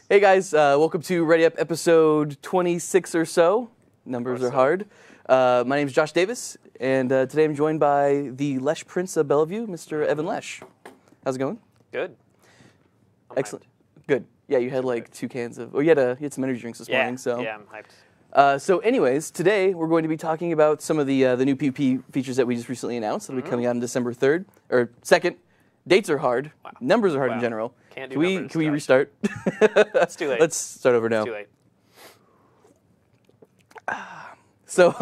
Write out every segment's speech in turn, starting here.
Hey guys, welcome to Ready Up episode 26 or so. Numbers are hard. My name is Josh Davis, and today I'm joined by the Lesh Prince of Bellevue, Mr. Evan Lesh. How's it going? Good. Excellent. Good. Yeah, you had like 2 cans of... Oh, you had some energy drinks this morning, so... Yeah, I'm hyped. So anyways, today we're going to be talking about some of the new PvP features that we just recently announced. That'll be coming out on December 3rd, or 2nd. Dates are hard. Wow. Numbers are hard in general. Can't do numbers. Can we restart? It's too late. Let's start over now. It's too late. So,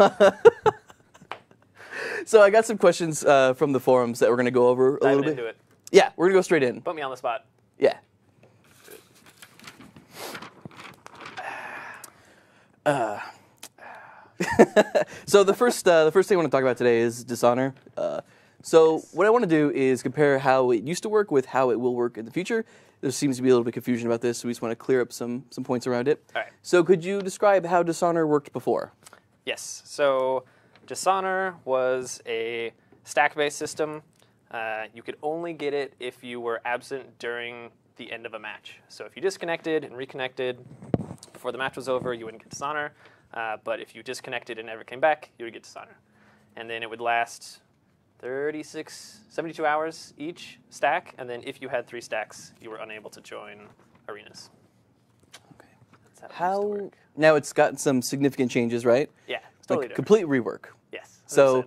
so I got some questions from the forums that we're going to go over a little bit. Into it. Yeah, we're going to go straight in. Put me on the spot. Yeah. So the first thing I want to talk about today is Dishonor. So what I want to do is compare how it used to work with how it will work in the future. There seems to be a little bit of confusion about this, so we just want to clear up some points around it. All right. So could you describe how Dishonor worked before? Yes. So Dishonor was a stack-based system. You could only get it if you were absent during the end of a match. So if you disconnected and reconnected before the match was over, you wouldn't get Dishonor. But if you disconnected and never came back, you would get Dishonor. And then it would last 72 hours each stack, and then if you had 3 stacks, you were unable to join arenas. Okay. That's how it used to work. Now it's gotten some significant changes, right? Yeah, it's totally different. Complete rework. Yes. 100%. So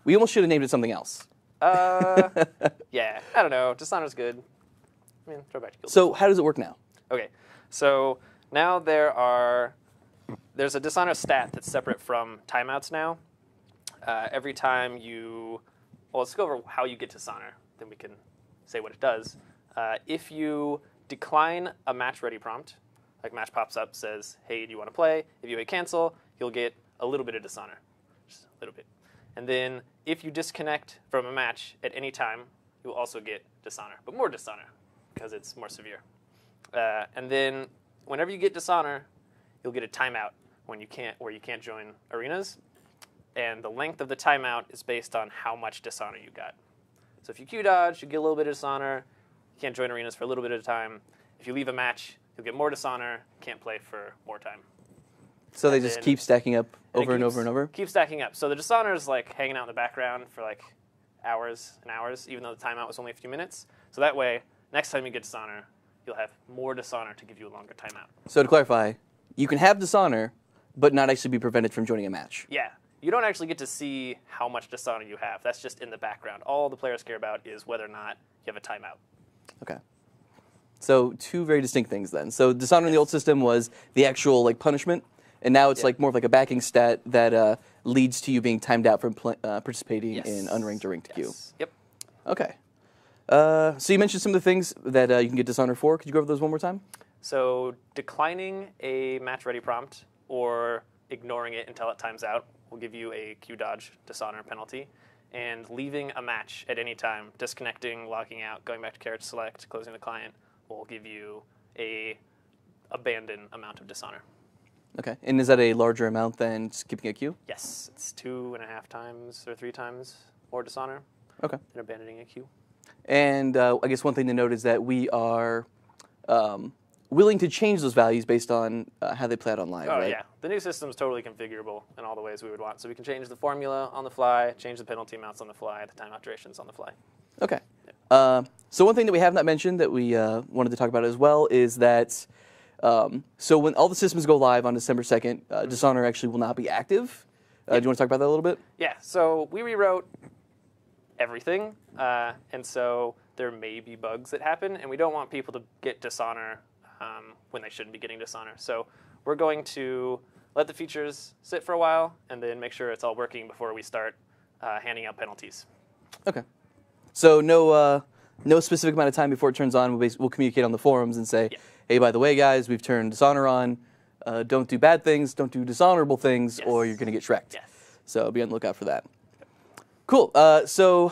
we almost should have named it something else. Yeah, I don't know. Dishonor's good. I mean, throw back to guild. So how does it work now? Okay, so now there's a Dishonor stat that's separate from timeouts now. Every time you... Well, let's go over how you get Dishonor, then we can say what it does. If you decline a match ready prompt, like match pops up, says, hey, do you want to play? If you hit cancel, you'll get a little bit of Dishonor, just a little bit. And then if you disconnect from a match at any time, you'll also get Dishonor, but more Dishonor, because it's more severe. And then whenever you get Dishonor, you'll get a timeout where you can't join arenas. And the length of the timeout is based on how much Dishonor you got. So if you Q dodge, you get a little bit of Dishonor. You can't join arenas for a little bit of time. If you leave a match, you'll get more Dishonor. Can't play for more time. So they just keep stacking up over and over and over? Keep stacking up. So the Dishonor is like hanging out in the background for like hours and hours, even though the timeout was only a few minutes. So that way, next time you get Dishonor, you'll have more Dishonor to give you a longer timeout. So to clarify, you can have Dishonor, but not actually be prevented from joining a match. Yeah. You don't actually get to see how much Dishonor you have. That's just in the background. All the players care about is whether or not you have a timeout. Okay. So 2 very distinct things then. So Dishonor in the old system was the actual punishment, and now it's like more of like a backing stat that leads to you being timed out from participating in unranked or ranked queue. Yep. Okay. So you mentioned some of the things that you can get Dishonor for. Could you go over those one more time? So declining a match ready prompt or ignoring it until it times out will give you a Q dodge Dishonor penalty. And leaving a match at any time, disconnecting, logging out, going back to carrot select, closing the client, will give you a abandon amount of Dishonor. Okay. And is that a larger amount than skipping a queue? Yes. It's 2.5 times or 3 times more Dishonor than abandoning a queue. And I guess one thing to note is that we are willing to change those values based on how they play out on live, right? Oh, yeah. The new system is totally configurable in all the ways we would want. So we can change the formula on the fly, change the penalty amounts on the fly, the timeout durations on the fly. Okay. So one thing that we have not mentioned that we wanted to talk about as well is that so when all the systems go live on December 2nd, Dishonor actually will not be active. Do you want to talk about that a little bit? Yeah. So we rewrote everything, and so there may be bugs that happen, and we don't want people to get Dishonor when they shouldn't be getting Dishonor. So we're going to let the features sit for a while and then make sure it's all working before we start handing out penalties. Okay. So no specific amount of time before it turns on. We'll communicate on the forums and say, hey, by the way, guys, we've turned Dishonor on. Don't do bad things, don't do dishonorable things, or you're going to get Shrek'd. Yes. So be on the lookout for that. Cool. So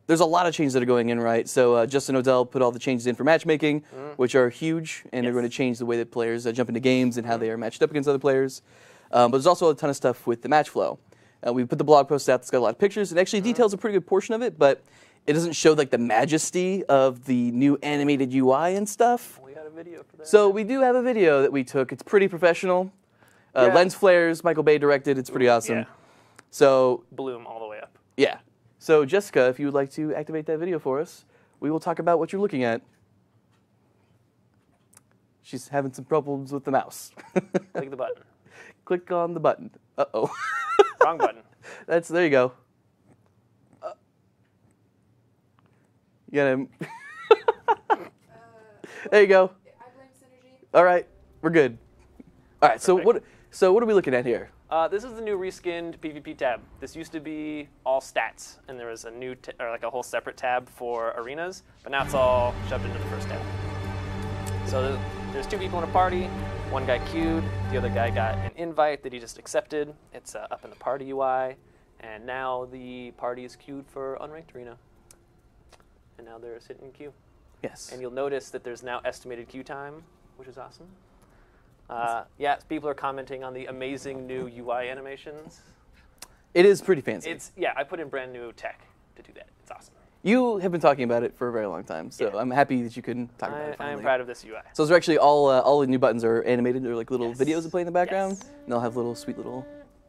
there's a lot of changes that are going in, right? So Justin Odell put all the changes in for matchmaking, which are huge, and they're going to change the way that players jump into games and how they are matched up against other players. But there's also a ton of stuff with the match flow. We put the blog post out that's got a lot of pictures. It actually details a pretty good portion of it, but it doesn't show like the majesty of the new animated UI and stuff. We got a video for that. So we do have a video that we took. It's pretty professional. Yeah. Lens flares, Michael Bay directed. It's pretty awesome. Yeah. So Bloom all the way up. yeah. So Jessica, if you would like to activate that video for us, we will talk about what you're looking at. She's having some problems with the mouse. Click the button. Click on the button. Uh-oh. Wrong button. There you go. You got him. There you go. I blame Synergy. All right, we're good. All right, Perfect. so what are we looking at here? This is the new reskinned PvP tab. This used to be all stats, and there was a new, or like a whole separate tab for arenas, but now it's all shoved into the first tab. So there's 2 people in a party. One guy queued, the other guy got an invite that he just accepted. It's up in the party UI, and now the party is queued for unranked arena. And now they're sitting in queue. Yes. And you'll notice that there's now estimated queue time, which is awesome. Yeah, people are commenting on the amazing new UI animations. It is pretty fancy. Yeah, I put in brand new tech to do that. It's awesome. You have been talking about it for a very long time, so Yeah. I'm happy that you can talk about it I finally. am proud of this UI. So they're actually all the new buttons are animated. They're like little videos that play in the background. Yes. And they'll have little sweet little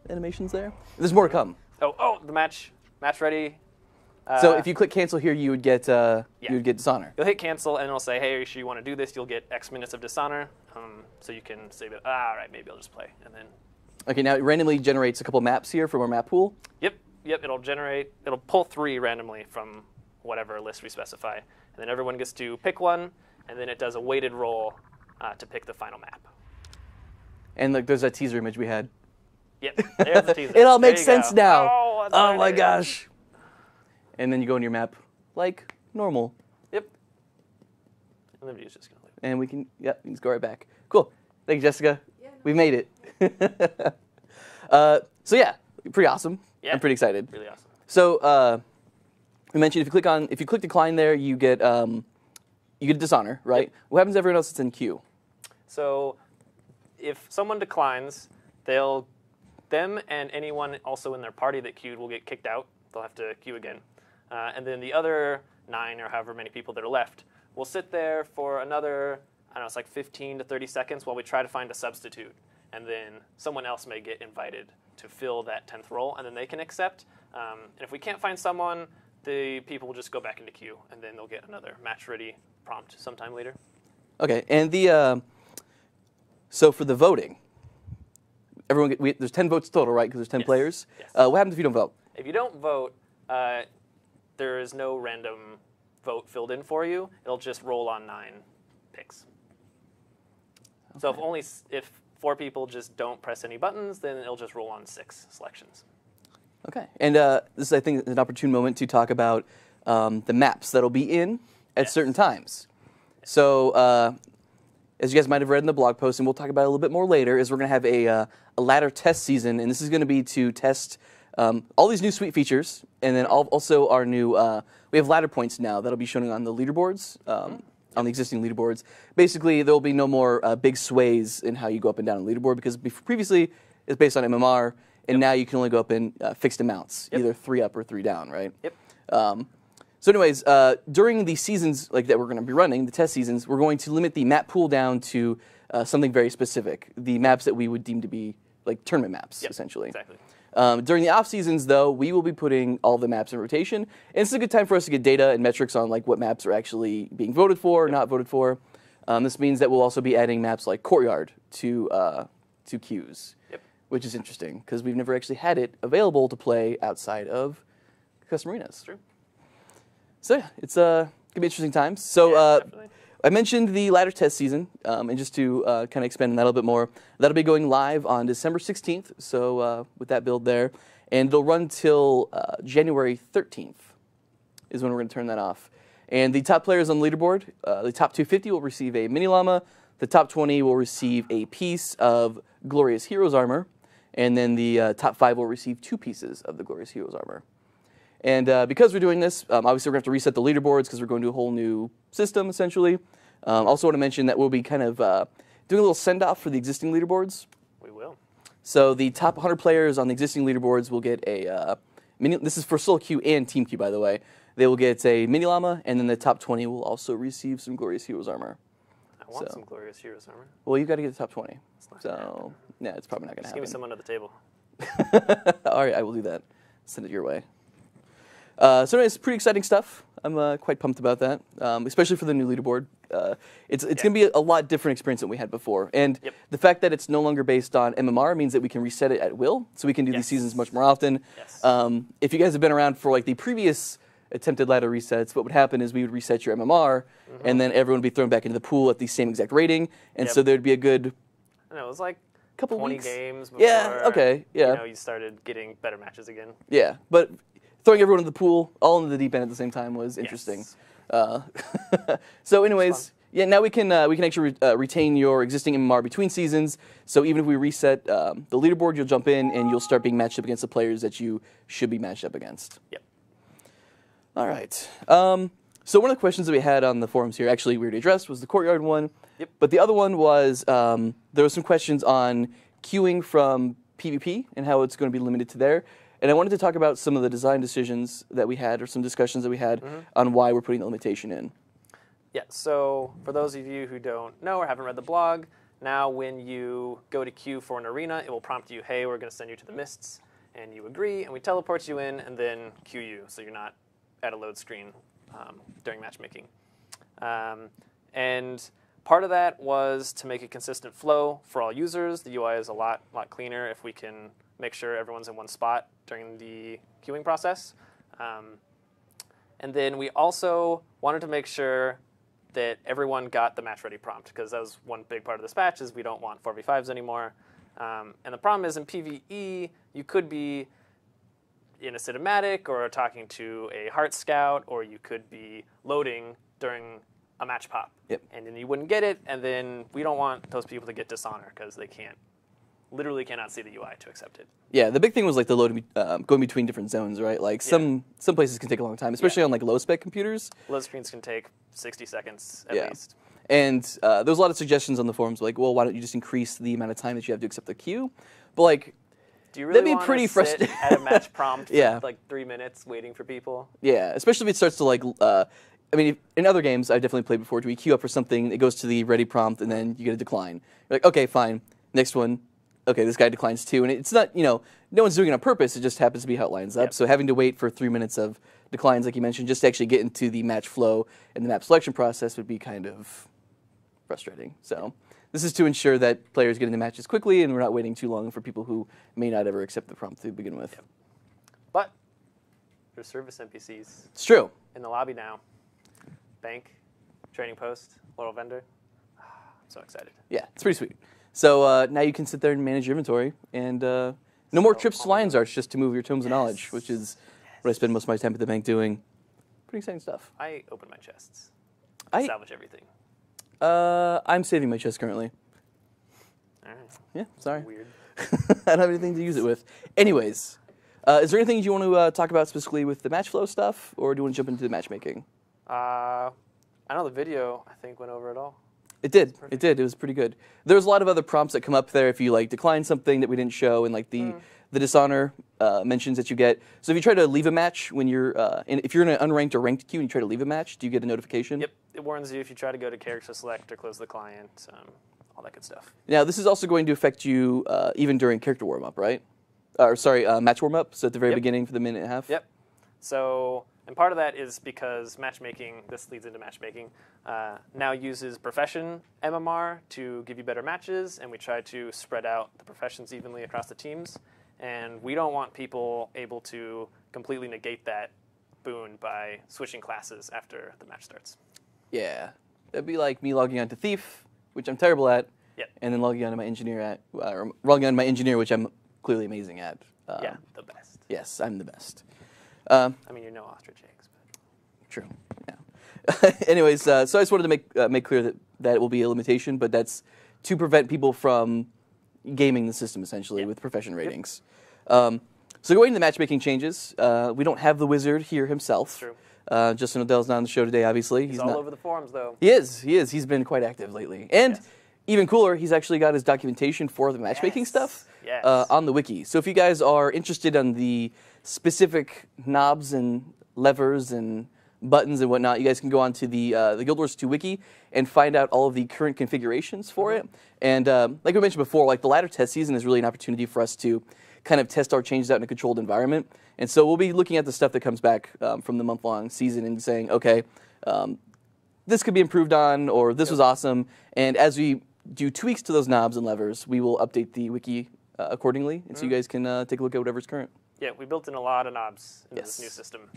animations there. There's more to come. Oh, the match ready. So if you click cancel here, you would get dishonor. You'll hit cancel, and it'll say, hey, are you sure you want to do this? You'll get X minutes of dishonor, so you can say that, all right, maybe I'll just play, and then. Okay, now it randomly generates a couple maps here from our map pool. Yep, it'll pull 3 randomly from whatever list we specify, and then everyone gets to pick one, and then it does a weighted roll to pick the final map. And like, there's that teaser image we had. Yep, there's the teaser. It all There makes you sense go. now. Oh, that's Oh right, my it is. gosh. And then you go in your map like normal. Yep. And the video's just going to loop. And we can just go right back. Cool. Thank you, Jessica. Yeah, no We made it. So yeah, pretty awesome. Yeah. I'm pretty excited. Really awesome. So we mentioned if you click decline there, you get dishonor, right? Yep. What happens to everyone else that's in queue? So if someone declines, them and anyone also in their party that queued will get kicked out. They'll have to queue again. And then the other 9 or however many people that are left will sit there for another, I don't know, it's like 15 to 30 seconds while we try to find a substitute. And then someone else may get invited to fill that 10th role, and then they can accept. And if we can't find someone, the people will just go back into queue, and then they'll get another match-ready prompt sometime later. Okay, and so for the voting, there's 10 votes total, right? Because there's 10 Yes. players. Yes. What happens if you don't vote? If you don't vote, there is no random vote filled in for you. It'll just roll on 9 picks. Okay. So if 4 people just don't press any buttons, then it'll just roll on 6 selections. Okay, and this is, I think, an opportune moment to talk about the maps that'll be in at certain times. So, as you guys might have read in the blog post, and we'll talk about it a little bit more later, is we're going to have a ladder test season, and this is going to be to test all these new sweet features, and then also our new, we have ladder points now that'll be showing on the leaderboards, on the existing leaderboards. Basically, there will be no more big sways in how you go up and down the leaderboard, because previously it's based on MMR, and now you can only go up in fixed amounts, either 3 up or 3 down, right? Yep. So anyways, during the seasons that we're going to be running, the test seasons, we're going to limit the map pool down to something very specific, the maps that we would deem to be like tournament maps, essentially. Exactly. During the off seasons, though, we will be putting all the maps in rotation, and it's a good time for us to get data and metrics on like what maps are actually being voted for or not voted for. This means that we'll also be adding maps like Courtyard to queues, which is interesting because we've never actually had it available to play outside of custom arenas. That's true. So yeah, it's gonna be interesting times. So Definitely. I mentioned the ladder test season, and just to kind of expand on that a little bit more, that'll be going live on December 16th, so with that build there, and it'll run till January 13th is when we're going to turn that off. And the top players on the leaderboard, the top 250 will receive a mini llama, the top 20 will receive a piece of Glorious Heroes armor, and then the top 5 will receive 2 pieces of the Glorious Heroes armor. And because we're doing this, obviously we're going to have to reset the leaderboards because we're going to a whole new system, essentially. Also want to mention that we'll be kind of doing a little send-off for the existing leaderboards. We will. So the top 100 players on the existing leaderboards will get a mini. This is for solo queue and team queue, by the way. They will get a mini llama, and then the top 20 will also receive some Glorious Heroes armor. I want some Glorious Heroes armor. Well, you got to get the top 20. Not So, yeah, it's probably not going to happen. Just give me some under the table. All right, I will do that. Send it your way. So anyways, pretty exciting stuff. I'm quite pumped about that, especially for the new leaderboard. It's going to be a lot different experience than we had before. And the fact that it's no longer based on MMR means that we can reset it at will, so we can do these seasons much more often. Yes. If you guys have been around for like the previous attempted ladder resets, what would happen is we would reset your MMR, and then everyone would be thrown back into the pool at the same exact rating, and so there'd be a good... I know, it was like couple 20 weeks. games before you started getting better matches again. Yeah, but throwing everyone in the pool, all into the deep end at the same time was interesting. So anyways, now we can actually retain your existing MMR between seasons. So even if we reset the leaderboard, you'll jump in and you'll start being matched up against the players that you should be matched up against. Yep. All right. So one of the questions that we had on the forums here, actually we already addressed, was the courtyard one. Yep. But the other one was there were some questions on queuing from PvP and how it's going to be limited to there. And I wanted to talk about some of the design decisions that we had, or some discussions that we had on why we're putting the limitation in. Yeah, so for those of you who don't know or haven't read the blog, now when you go to queue for an arena, it will prompt you, hey, we're going to send you to the mists, and you agree, and we teleport you in, and then queue you, so you're not at a load screen during matchmaking. And part of that was to make a consistent flow for all users. The UI is a lot cleaner if we can make sure everyone's in one spot during the queuing process. And then we also wanted to make sure that everyone got the match ready prompt, because that was one big part of this patch is we don't want 4v5s anymore. And the problem is in PvE, you could be in a cinematic or talking to a heart scout, or you could be loading during a match pop. Yep. And then you wouldn't get it, and then we don't want those people to get dishonor because they literally cannot see the UI to accept it. Yeah, the big thing was like the load going between different zones, right? Like some places can take a long time, especially on like low spec computers. Load screens can take 60 seconds at least. And there was a lot of suggestions on the forums like, well, why don't you just increase the amount of time that you have to accept the queue? But like, do you really that'd be pretty frustrating at a match prompt for like 3 minutes waiting for people? Yeah, especially if it starts to like, I mean, in other games I've definitely played before, do we queue up for something, it goes to the ready prompt, and then you get a decline. You're like, okay, fine, next one. Okay, this guy declines too, and it's not, no one's doing it on purpose, it just happens to be how it lines up. So having to wait for 3 minutes of declines, like you mentioned, just to actually get into the match flow and the map selection process would be kind of frustrating. So this is to ensure that players get into matches quickly and we're not waiting too long for people who may not ever accept the prompt to begin with. But there's service NPCs. It's true. In the lobby now. Bank, trading post, loyal vendor. I'm so excited. Yeah, it's pretty sweet. So now you can sit there and manage your inventory, and no more trips to Lion's Arch just to move your tomes of knowledge, which is what I spend most of my time at the bank doing. Pretty exciting stuff. I open my chests. I salvage everything. I'm saving my chest currently. All right. Yeah, sorry. Weird. I don't have anything to use it with. Anyways, is there anything you want to talk about specifically with the match flow stuff, or do you want to jump into the matchmaking? I know the video, I think, went over it all. It did. It did. It was pretty good. There's a lot of other prompts that come up there if you like decline something that we didn't show, and like the dishonor mentions that you get. So if you try to leave a match when you're, if you're in an unranked or ranked queue and you try to leave a match, do you get a notification? Yep. It warns you if you try to go to character select or close the client, all that good stuff. Now this is also going to affect you even during character warm up, right? Match warm up. So at the very beginning for the minute and a half. Yep. So. And part of that is because matchmaking, this leads into matchmaking, now uses profession MMR to give you better matches, and we try to spread out the professions evenly across the teams. And we don't want people able to completely negate that boon by switching classes after the match starts. Yeah. That'd be like me logging on to Thief, which I'm terrible at, yep. and then logging on to my engineer logging on to my engineer, which I'm clearly amazing at. Yeah, the best. Yes, I'm the best. I mean, you're no ostrich eggs, but true. Yeah. Anyways, so I just wanted to make clear that it will be a limitation, but that's to prevent people from gaming the system essentially with profession ratings. So going to the matchmaking changes, we don't have the wizard here himself. True. Justin Odell's not on the show today, obviously. He's all over the forums, though. He is. He's been quite active lately, and even cooler, he's actually got his documentation for the matchmaking stuff on the wiki. So if you guys are interested in the specific knobs and levers and buttons and whatnot, you guys can go onto the Guild Wars 2 wiki and find out all of the current configurations for it. And like we mentioned before, like the ladder test season is really an opportunity for us to kind of test our changes out in a controlled environment. And so we'll be looking at the stuff that comes back from the month-long season and saying, okay, this could be improved on, or this was awesome. And as we do tweaks to those knobs and levers, we will update the wiki accordingly, and so you guys can take a look at whatever's current. Yeah, we built in a lot of knobs into this new system.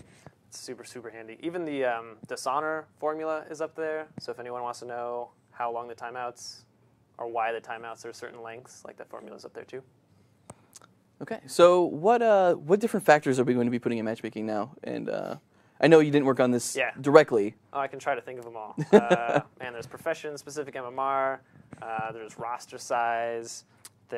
It's super, super handy. Even the dishonor formula is up there, so if anyone wants to know how long the timeouts or why the timeouts are certain lengths, like that formula's up there too. Okay, so what different factors are we going to be putting in matchmaking now? And I know you didn't work on this directly. Oh, I can try to think of them all. Man, there's profession-specific MMR, there's roster size.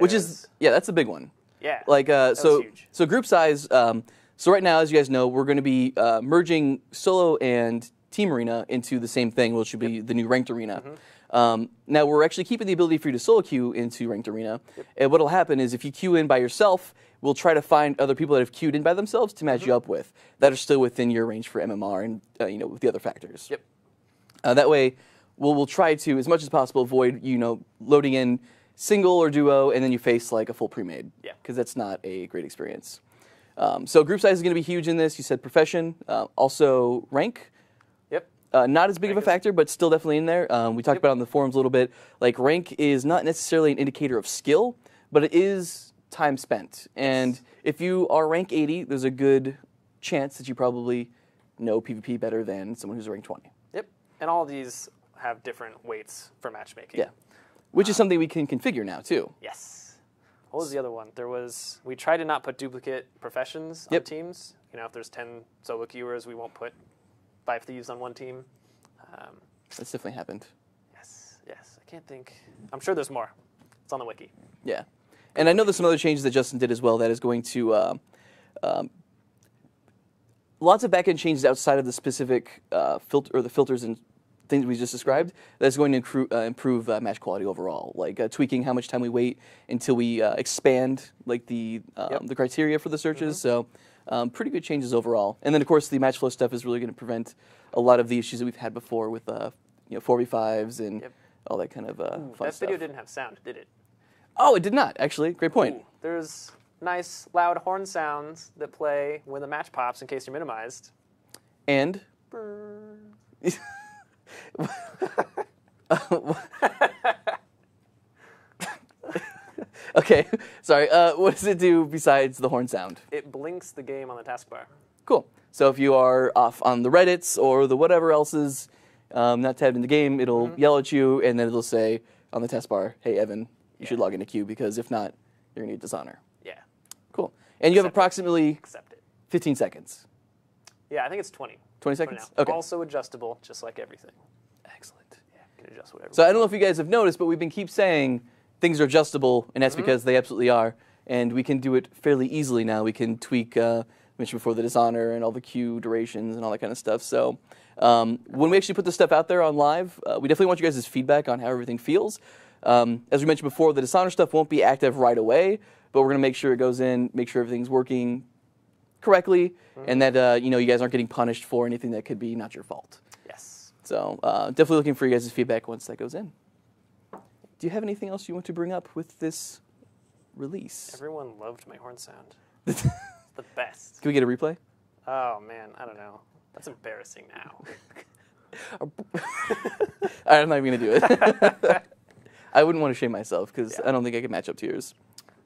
Which is, that's a big one. Yeah, like so huge. So group size, so right now, as you guys know, we're going to be merging solo and team arena into the same thing, which should be the new ranked arena. Now we're actually keeping the ability for you to solo queue into ranked arena. And what'll happen is if you queue in by yourself, we'll try to find other people that have queued in by themselves to match you up with that are still within your range for MMR and with the other factors. That way, we'll try to, as much as possible, avoid loading in single or duo and then you face like a full pre-made. Because that's not a great experience. So group size is going to be huge in this. You said profession, also rank. Not as big of a factor, but still definitely in there. We talked about it on the forums a little bit. Like rank is not necessarily an indicator of skill, but it is time spent. And if you are rank 80, there's a good chance that you probably know PvP better than someone who's rank 20. And all of these have different weights for matchmaking. Which is something we can configure now too. What was the other one? We tried to not put duplicate professions on teams. If there's 10 solo queuers, we won't put 5 thieves on one team. That's definitely happened. Yes. I can't think. I'm sure there's more. It's on the wiki. And I know there's some other changes that Justin did as well that is going to lots of backend changes outside of the specific filters and things we just described. That's going to improve match quality overall, like tweaking how much time we wait until we expand like the criteria for the searches. So pretty good changes overall. And then of course the match flow stuff is really going to prevent a lot of the issues that we've had before with 4v5s and all that kind of fun stuff. That video didn't have sound, did it? Oh, it did not, actually. Great point. There's nice loud horn sounds that play when the match pops in case you're minimized. And? Okay, sorry. What does it do besides the horn sound? It blinks the game on the taskbar. Cool. So if you are off on the Reddits or the whatever else is not tabbed in the game, it'll yell at you, and then it'll say on the taskbar, hey, Evan, you should log into queue, because if not, you're going to get dishonor. Cool. And you have approximately 15 seconds. Yeah, I think it's 20. 20 seconds? Okay. Also adjustable, just like everything. Excellent. You can adjust whatever. So I don't know if you guys have noticed, but we've been keep saying things are adjustable, and that's because they absolutely are. And we can do it fairly easily now. We can tweak, mentioned before, the dishonor and all the queue durations and all that kind of stuff. So when we actually put this stuff out there on live, we definitely want you guys' feedback on how everything feels. As we mentioned before, the dishonor stuff won't be active right away, but we're going to make sure it goes in, make sure everything's working correctly, and that you guys aren't getting punished for anything that could be not your fault. So definitely looking for you guys' feedback once that goes in. Do you have anything else you want to bring up with this release? Everyone loved my horn sound. It's the best. Can we get a replay? Oh, man, I don't know. That's embarrassing now. I'm not even going to do it. I wouldn't want to shame myself, because I don't think I could match up to yours.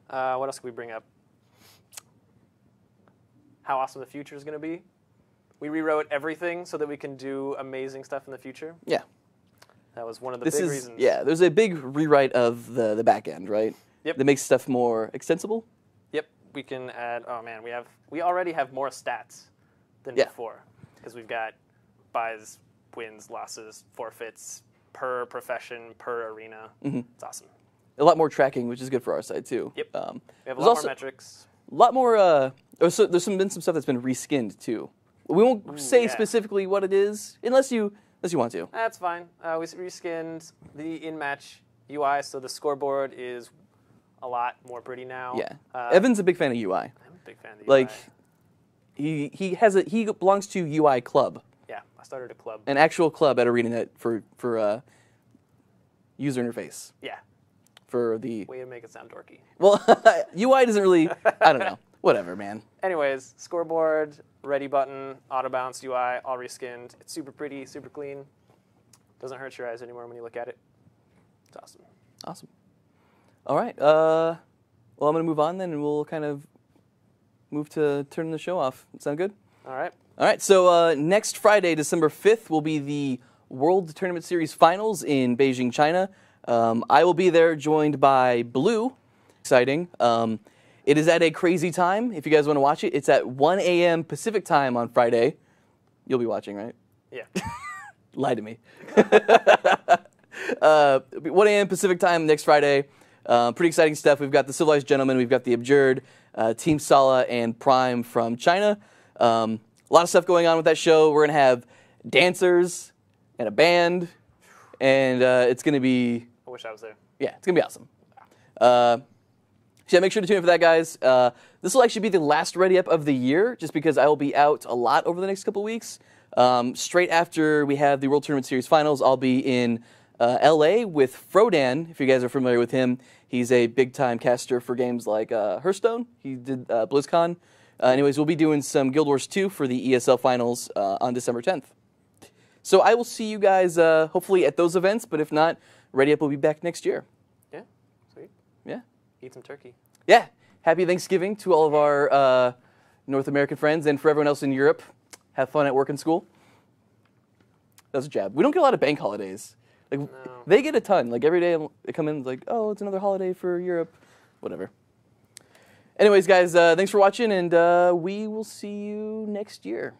What else could we bring up? How awesome the future is going to be. We rewrote everything so that we can do amazing stuff in the future. That was one of the big reasons. There's a big rewrite of the back end, right? That makes stuff more extensible. We can add. Oh man, we already have more stats than before, because we've got buys, wins, losses, forfeits per profession, per arena. It's awesome. A lot more tracking, which is good for our side too. We have a lot more metrics. A lot more. So there's been some stuff that's been reskinned too. We won't say specifically what it is unless you want to. That's fine. We reskinned the in-match UI, so the scoreboard is a lot more pretty now. Evan's a big fan of UI. I'm a big fan of the UI. Like, he belongs to UI Club. Yeah, I started a club. An actual club at ArenaNet for user interface. Yeah. For the... Way to make it sound dorky. Well, UI doesn't really... I don't know. Whatever, man. Anyways, scoreboard, ready button, auto bounce UI, all reskinned. It's super pretty, super clean. Doesn't hurt your eyes anymore when you look at it. It's awesome. Awesome. All right. Well, I'm going to move on then, and we'll kind of move to turning the show off. Sound good? All right. All right. So next Friday, December 5th, will be the World Tournament Series Finals in Beijing, China. I will be there, joined by Blue. Exciting. It is at a crazy time. If you guys want to watch it, it's at 1 a.m. Pacific time on Friday. You'll be watching, right? Yeah. Lie to me. 1 a.m. Pacific time next Friday. Pretty exciting stuff. We've got the Civilized Gentlemen, we've got the Abjured, Team Sala, and Prime from China. A lot of stuff going on with that show. We're going to have dancers and a band, and it's going to be... I wish I was there. Yeah, it's going to be awesome. So yeah, make sure to tune in for that, guys. This will actually be the last Ready Up of the year, just because I will be out a lot over the next couple weeks. Straight after we have the World Tournament Series Finals, I'll be in LA with Frodan, if you guys are familiar with him. He's a big-time caster for games like Hearthstone. He did BlizzCon. Anyways, we'll be doing some Guild Wars 2 for the ESL Finals on December 10th. So I will see you guys hopefully at those events, but if not, Ready Up will be back next year. Yeah, sweet. Yeah. Eat some turkey. Yeah. Happy Thanksgiving to all of our North American friends, and for everyone else in Europe. Have fun at work and school. That was a jab. We don't get a lot of bank holidays. Like No. They get a ton. Like every day they come in like, oh, it's another holiday for Europe. Whatever. Anyways, guys, thanks for watching, and we will see you next year.